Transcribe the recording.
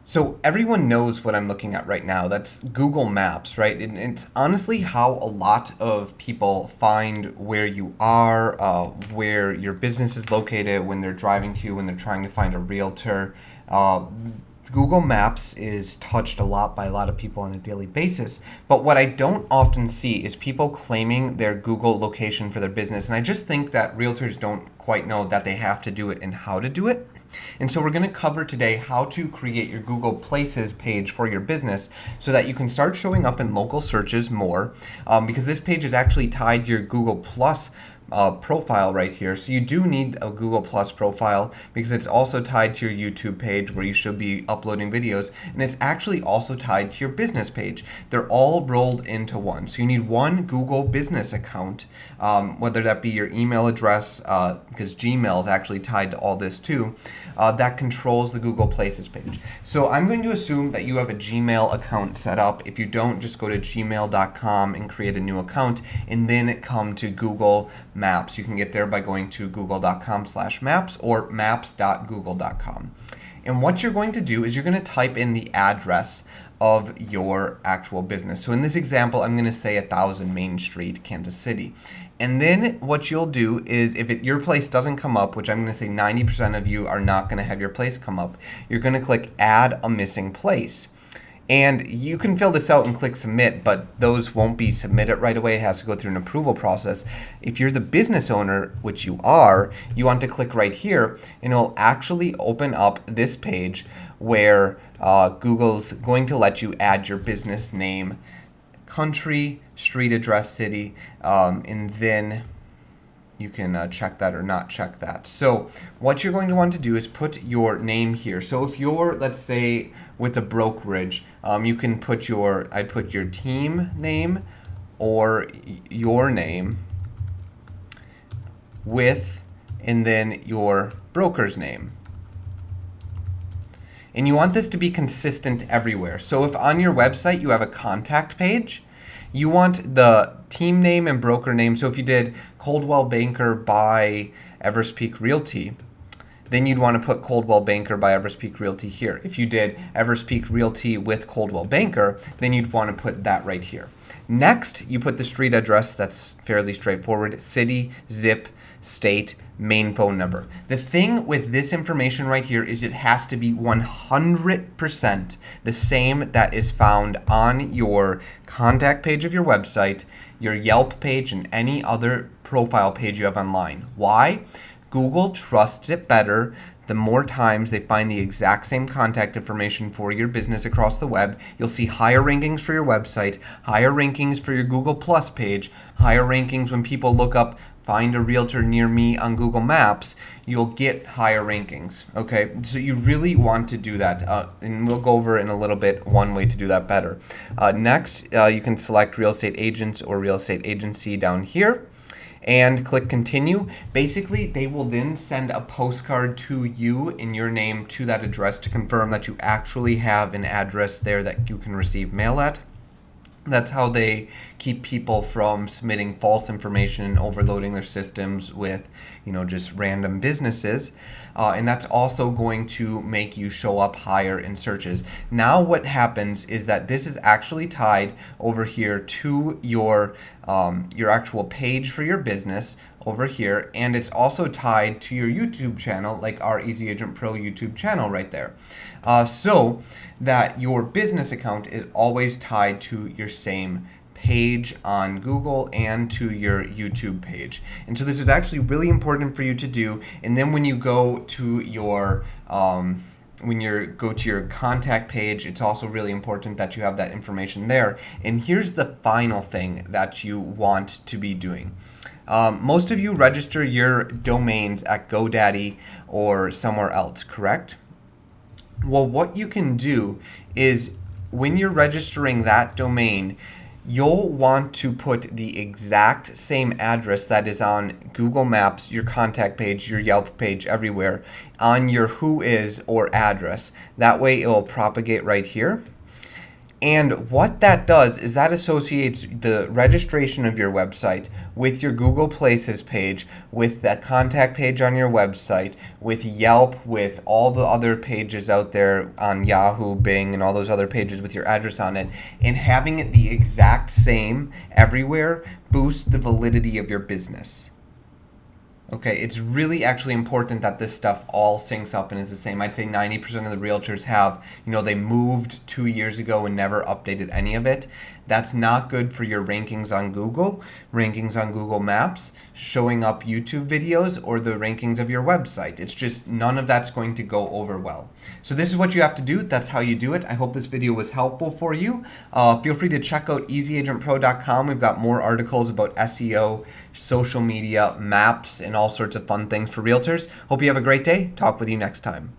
So everyone knows what I'm looking at right now. That's Google Maps, right? And it's honestly how a lot of people find where you are, where your business is located when they're driving to you, when they're trying to find a realtor. Uh, Google Maps is touched a lot by a lot of people on a daily basis. But what I don't often see is people claiming their Google location for their business. And I just think that realtors don't quite know that they have to do it and how to do it. And so we're going to cover today how to create your Google Places page for your business so that you can start showing up in local searches more, because this page is actually tied to your Google Plus profile right here. So you do need a Google Plus profile because it's also tied to your YouTube page where you should be uploading videos, and it's actually also tied to your business page. They're all rolled into one. So you need one Google business account, whether that be your email address, because Gmail is actually tied to all this too, that controls the Google Places page. So I'm going to assume that you have a Gmail account set up. If you don't, just go to gmail.com and create a new account and then come to Google Maps. You can get there by going to google.com/maps or maps.google.com. And what you're going to do is you're going to type in the address of your actual business. So in this example, I'm going to say 1000 Main Street, Kansas City. And then what you'll do is if your place doesn't come up, which I'm going to say 90% of you are not going to have your place come up, you're going to click Add a Missing Place. And you can fill this out and click submit, but those won't be submitted right away. It has to go through an approval process. If you're the business owner, which you are, you want to click right here and it'll actually open up this page where Google's going to let you add your business name, country, street address, city, and then you can check that or not check that. So what you're going to want to do is put your name here. So if you're, let's say, with a brokerage, you can put I'd put your team name or your name with, and then your broker's name. And you want this to be consistent everywhere. So if on your website you have a contact page, you want the team name and broker name. So if you did Coldwell Banker by Everest Peak Realty, then you'd want to put Coldwell Banker by Everest Peak Realty here. If you did Everest Peak Realty with Coldwell Banker, then you'd want to put that right here. Next, you put the street address. That's fairly straightforward. City, zip, state, main phone number. The thing with this information right here is it has to be 100% the same that is found on your contact page of your website, your Yelp page, and any other profile page you have online. Why? Google trusts it better the more times they find the exact same contact information for your business across the web. You'll see higher rankings for your website, higher rankings for your Google Plus page, higher rankings when people look up find a realtor near me on Google Maps. You'll get higher rankings. Okay, so you really want to do that, and we'll go over in a little bit one way to do that better. Next, you can select real estate agents or real estate agency down here and click continue. Basically, they will then send a postcard to you in your name to that address to confirm that you actually have an address there that you can receive mail at. That's how they keep people from submitting false information and overloading their systems with, just random businesses. And that's also going to make you show up higher in searches. Now what happens is that this is actually tied over here to your actual page for your business over here, and it's also tied to your YouTube channel, like our Easy Agent Pro YouTube channel right there. So that your business account is always tied to your same page on Google and to your YouTube page. And so this is actually really important for you to do. And then when you go to your contact page, it's also really important that you have that information there. And here's the final thing that you want to be doing. Most of you register your domains at GoDaddy or somewhere else, correct? Well, what you can do is when you're registering that domain, you'll want to put the exact same address that is on Google Maps, your contact page, your Yelp page, everywhere, on your who is or address. That way it will propagate right here. And what that does is that associates the registration of your website with your Google Places page, with that contact page on your website, with Yelp, with all the other pages out there on Yahoo, Bing, and all those other pages with your address on it. And having it the exact same everywhere boosts the validity of your business. Okay, it's really actually important that this stuff all syncs up and is the same. I'd say 90% of the realtors have, they moved 2 years ago and never updated any of it. That's not good for your rankings on Google, rankings on Google Maps, showing up YouTube videos, or the rankings of your website. It's just none of that's going to go over well. So this is what you have to do. That's how you do it. I hope this video was helpful for you. Feel free to check out easyagentpro.com. We've got more articles about SEO, social media, maps, and all sorts of fun things for realtors. Hope you have a great day. Talk with you next time.